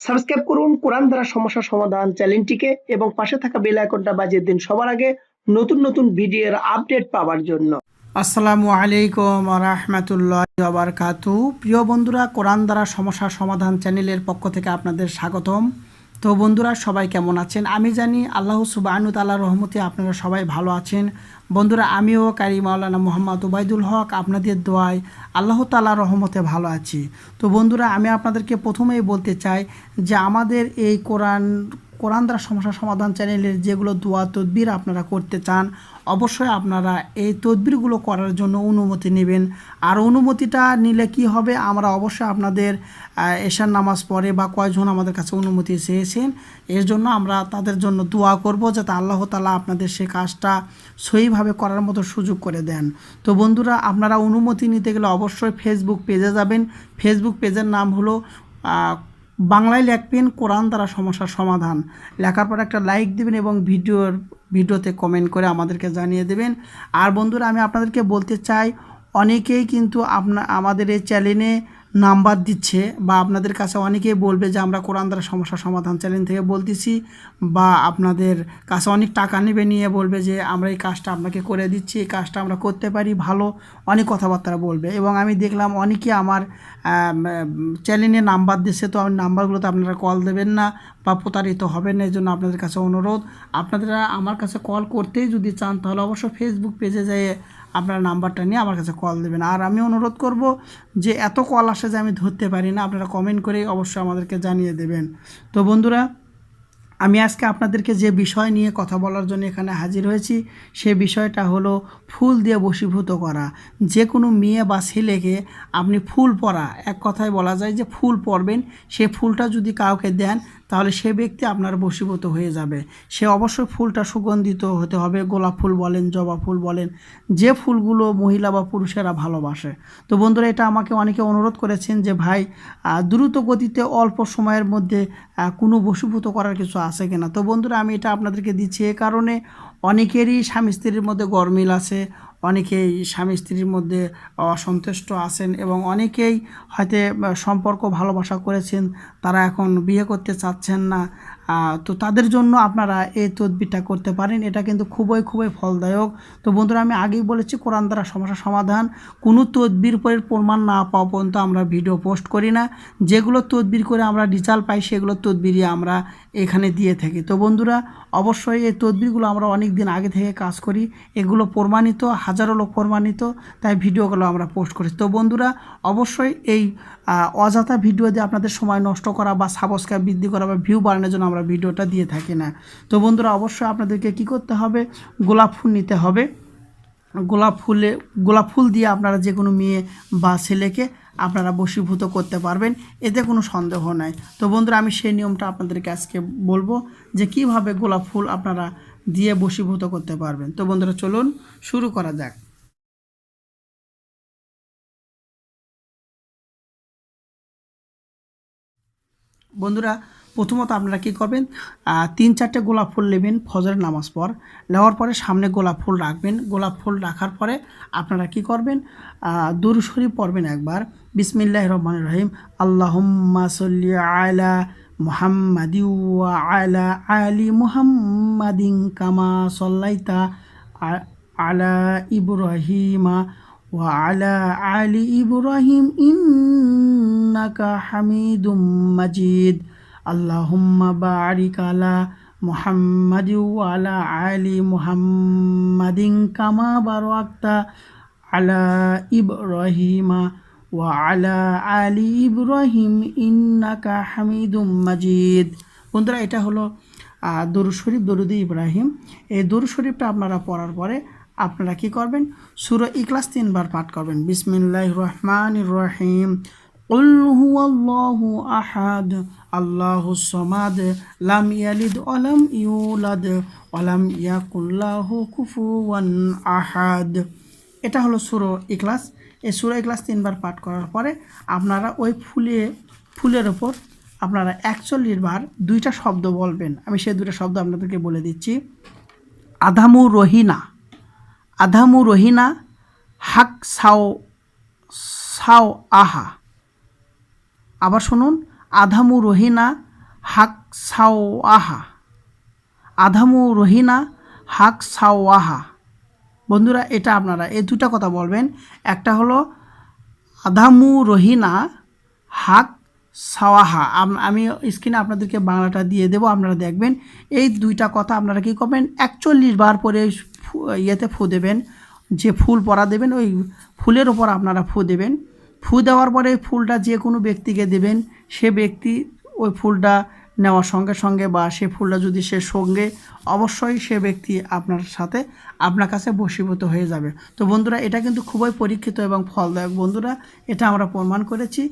Subscribe করুন কোরআন দ্বারা সমস্যা সমাধান চ্যানেলটিকে এবং পাশে থাকা বেল আইকনটা বাজিয়ে দিন সবার আগে নতুন নতুন ভিডিওর আপডেট পাওয়ার জন্য। আসসালামু আলাইকুম রাহমাতুল্লাহি ওয়া বারাকাতুহু। প্রিয় বন্ধুরা, কোরআন দ্বারা সমস্যা সমাধান চ্যানেলের পক্ষ থেকে আপনাদের স্বাগতম। তো বন্ধুরা, সবাই কেমন আছেন? আমি জানি আল্লাহ সুবহানাহু ওয়া তাআলার রহমতে আপনারা সবাই ভালো আছেন। বন্ধুরা, আমিও কারি মাওলানা মোহাম্মদ ওবায়দুল হক আপনাদের দোয়ায় আল্লাহ তাআলার রহমতে ভালো আছি। তো বন্ধুরা, আমি আপনাদেরকে প্রথমেই বলতে চাই যে আমাদের এই কোরআন দ্বারা সমস্যা সমাধান চ্যানেলের যেগুলো দোয়া তদবির আপনারা করতে চান, অবশ্যই আপনারা এই তদবিরগুলো করার জন্য অনুমতি নেবেন। আর অনুমতিটা নিলে কি হবে, আমরা অবশ্যই আপনাদের এশার নামাজ পড়ে বা কয়জন আমাদের কাছে অনুমতি চেয়েছেন, এর জন্য আমরা তাদের জন্য দোয়া করব যাতে আল্লাহ তাআলা আপনাদের সে কাজটা সহিভাবে করার মতো সুযোগ করে দেন। তো বন্ধুরা, আপনারা অনুমতি নিতে গেলে অবশ্যই ফেসবুক পেজে যাবেন। ফেসবুক পেজের নাম হলো বাংলায় লিখবেন কোরআন দ্বারা সমস্যার সমাধান, লেখার পর একটা লাইক দেবেন এবং ভিডিওতে কমেন্ট করে আমাদেরকে জানিয়ে দেবেন। আর বন্ধুরা, আমি আপনাদেরকে বলতে চাই, অনেকেই কিন্তু আমাদের এই চ্যানেলে নাম্বার দিচ্ছে বা আপনাদের কাছে অনেকেই বলবে যে আমরা কোরআন দ্বারা সমস্যা সমাধান চ্যানেল থেকে বলতেছি, বা আপনাদের কাছে অনেক টাকা নেবে, নিয়ে বলবে যে আমরা এই কাজটা আপনাকে করে দিচ্ছি, এই কাজটা আমরা করতে পারি ভালো, অনেক কথাবার্তা বলবে। এবং আমি দেখলাম অনেকে আমার চ্যানেলে নাম্বার দিচ্ছে, তো আমি নাম্বারগুলোতে আপনারা কল দেবেন না বা প্রতারিত হবেন না। এই জন্য আপনাদের কাছে অনুরোধ, আপনারা আমার কাছে কল করতেই যদি চান তাহলে অবশ্যই ফেসবুক পেজে যেয়ে আপনার নাম্বারটা নিয়ে আমার কাছে কল দেবেন। আর আমি অনুরোধ করব যে এত কল আসে যে আমি ধরতে পারি না, আপনারা কমেন্ট করে অবশ্যই আমাদেরকে জানিয়ে দেবেন। তো বন্ধুরা, আমি আজকে আপনাদেরকে যে বিষয় নিয়ে কথা বলার জন্য এখানে হাজির হয়েছি, সে বিষয়টা হলো ফুল দিয়ে বশীভূত করা। যে কোনো মেয়ে বা ছেলেকে আপনি ফুল পরা, এক কথায় বলা যায় যে ফুল পরবেন, সে ফুলটা যদি কাউকে দেন তাহলে সে ব্যক্তি আপনার বশীভূত হয়ে যাবে। সে অবশ্যই ফুলটা সুগন্ধিত হতে হবে, গোলাপ ফুল বলেন, জবা ফুল বলেন, যে ফুলগুলো মহিলা বা পুরুষেরা ভালোবাসে। তো বন্ধুরা, এটা আমাকে অনেকে অনুরোধ করেছেন যে ভাই, দ্রুত গতিতে অল্প সময়ের মধ্যে কোনো বশীভূত করার কিছু আছে কিনা। তো বন্ধুরা, আমি এটা আপনাদেরকে দিচ্ছি এ কারণে, অনেকেরই স্বামী স্ত্রীর মধ্যে গরমিল আছে, অনেকেই স্বামী স্ত্রীর মধ্যে অসন্তুষ্ট আছেন এবং অনেকেই হয়তো সম্পর্ক ভালোবাসা করেছেন, তারা এখন বিয়ে করতে চাচ্ছেন না। তো তাদের জন্য আপনারা এই তদবিরটা করতে পারেন, এটা কিন্তু খুবই খুবই ফলদায়ক। তো বন্ধুরা, আমি আগেই বলেছি কোরআন দ্বারা সমস্যা সমাধান, কোনো তদবির পরের প্রমাণ না পাওয়া পর্যন্ত আমরা ভিডিও পোস্ট করি না। যেগুলো তদবির করে আমরা রেজাল্ট পাই সেগুলো তদবিরই আমরা এখানে দিয়ে থাকি। তো বন্ধুরা, অবশ্যই এই তদবিরগুলো আমরা অনেক দিন আগে থেকে কাজ করি, এগুলো প্রমাণিত, হাজারো লোক প্রমাণিত, তাই ভিডিওগুলো আমরা পোস্ট করি। তো বন্ধুরা, অবশ্যই এই অযথা ভিডিও দিয়ে আপনাদের সময় নষ্ট করা বা সাবস্ক্রাইব বৃদ্ধি করা বা ভিউ বাড়ানোর জন্য আমরা ভিডিওটা দিয়ে থাকি না। তো বন্ধুরা, অবশ্যই আপনাদেরকে কি করতে হবে, গোলাপ ফুল নিতে হবে। গোলাপ ফুল দিয়ে আপনারা যে কোনো মেয়ে বা ছেলেকে আপনারা বশীভূত করতে পারবেন, এতে কোনো সন্দেহ নাই। তো বন্ধুরা, আমি সেই নিয়মটা আপনাদেরকে আজকে বলবো যে কিভাবে গোলাপ ফুল আপনারা দিয়ে বশীভূত করতে পারবেন। তো বন্ধুরা, চলুন শুরু করা যাক। বন্ধুরা, প্রথমত আপনারা কী করবেন, 3-4টে গোলাপ ফুল নেবেন, ফজরের নামাজ পর নেওয়ার পরে সামনে গোলাপ ফুল রাখবেন। গোলাপ ফুল রাখার পরে আপনারা কি করবেন, দুরূদ শরীফ পড়বেন একবার, বিসমিল্লাহির রহমানির রহিম, আল্লাহুম্মা সাল্লি আলা মুহাম্মাদি ওয়া আলা আলি মুহাম্মাদিন কামা সাল্লাইতা আলা ইব্রাহিমা ওয়া আলা আলি ইব্রাহিম ইন্নাকা হামিদুম মাজিদ। আল্লাহুম্মা বারিক আলা মুহাম্মাদি ওয়া আলা আলি মুহাম্মাদিন কামা বারাকতা আলা ইব্রাহিমা ওয়া আলা আলি ইব্রাহিম ইন্নাকা হামিদুম মাজিদ। বন্ধুরা, এটা হলো দরুদ শরীফ, দরুদে ইব্রাহিম। এই দরুদ শরীফটা আপনারা পড়ার পরে আপনারা কি করবেন, সূরা ইখলাস 3 বার পাঠ করবেন। বিসমিল্লাহির রহমানির রহিম, কুল হুয়াল্লাহু আহাদ আল্লাহুস সামাদ লাম ইয়ালিদ ওয়া লাম ইউলাদ ওয়া লাম ইয়াকুল লাহু কুফুয়ান আহাদ। এটা হলো সূরা ইখলাস। এই সূরা ইখলাস 3 বার পাঠ করার পরে আপনারা ওই ফুলের ওপর আপনারা 41 বার 2টা শব্দ বলবেন। আমি সেই 2টা শব্দ আপনাদেরকে বলে দিচ্ছি। আধামু রহিনা হাক সাও আহা। আবার শুনুন, আধামু রহিনা হাক সাওয়াহা, আধামু রহিনা হাক সাওয়াহা। বন্ধুরা এটা আপনারা এই দুটা কথা বলবেন, একটা হলো আধামু রহিনা হাক সাওয়াহা। আমি স্ক্রিনে আপনাদেরকে বাংলাটা দিয়ে দেবো, আপনারা দেখবেন। এই দুইটা কথা আপনারা কী করবেন, 41 বার পরে ইয়েতে ফু দেবেন, যে ফুল পরা দেবেন ওই ফুলের ওপর আপনারা ফু দেবেন। ফু দেওয়ার পরে ফুলটা যে কোনো ব্যক্তিকে দেবেন, সে ব্যক্তি ওই ফুলটা নেওয়ার সঙ্গে সঙ্গে বা সে ফুলটা যদি সে সঙ্গে, অবশ্যই সে ব্যক্তি আপনার সাথে আপনার কাছে বশীভূত হয়ে যাবে। তো বন্ধুরা এটা কিন্তু খুবই পরীক্ষিত এবং ফলদায়ক। বন্ধুরা এটা আমরা প্রমাণ করেছি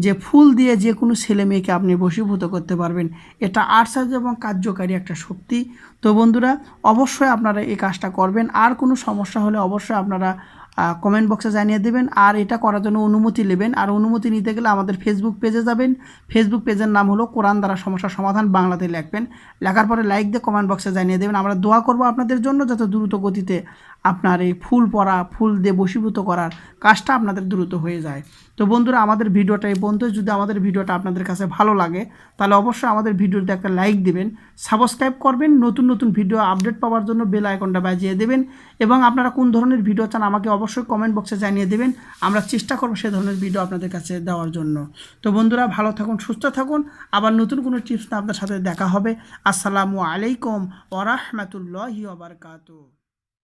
যে ফুল দিয়ে যে কোনো ছেলে মেয়েকে আপনি বশীভূত করতে পারবেন। এটা আশ্চর্য এবং কার্যকারী একটা শক্তি। তো বন্ধুরা অবশ্যই আপনারা এই কাজটা করবেন। আর কোনো সমস্যা হলে অবশ্যই আপনারা কমেন্ট বক্সে জানিয়ে দেবেন। আর এটা করার জন্য অনুমতি নেবেন। আর অনুমতি নিতে গেলে আমাদের ফেসবুক পেজে যাবেন। ফেসবুক পেজের নাম হলো কোরআন দ্বারা সমস্যা সমাধান বাংলাতে লিখবেন। লেখার পরে লাইক দিয়ে কমেন্ট বক্সে জানিয়ে দেবেন। আমরা দোয়া করব আপনাদের জন্য যাতে দ্রুত গতিতে আপনার এই ফুল পরা, ফুল দিয়ে বশীভূত করার কাজটা আপনাদের দ্রুত হয়ে যায়। তো বন্ধুরা আমাদের ভিডিওটা এই পর্যন্ত। যদি আমাদের ভিডিওটা আপনাদের কাছে ভালো লাগে তাহলে অবশ্যই আমাদের ভিডিওতে একটা লাইক দিবেন, সাবস্ক্রাইব করবেন, নতুন নতুন ভিডিও আপডেট পাওয়ার জন্য বেল আইকনটা বাজিয়ে দেবেন। এবং আপনারা কোন ধরনের ভিডিও চান আমাকে অবশ্যই কমেন্ট বক্সে জানিয়ে দেবেন। আমরা চেষ্টা করব সে ধরনের ভিডিও আপনাদের কাছে দেওয়ার জন্য। তো বন্ধুরা ভালো থাকুন, সুস্থ থাকুন। আবার নতুন কোনো টিপস আপনাদের সাথে দেখা হবে। আসসালামু আলাইকুম ওয়া রাহমাতুল্লাহি ওয়া বারাকাতুহু।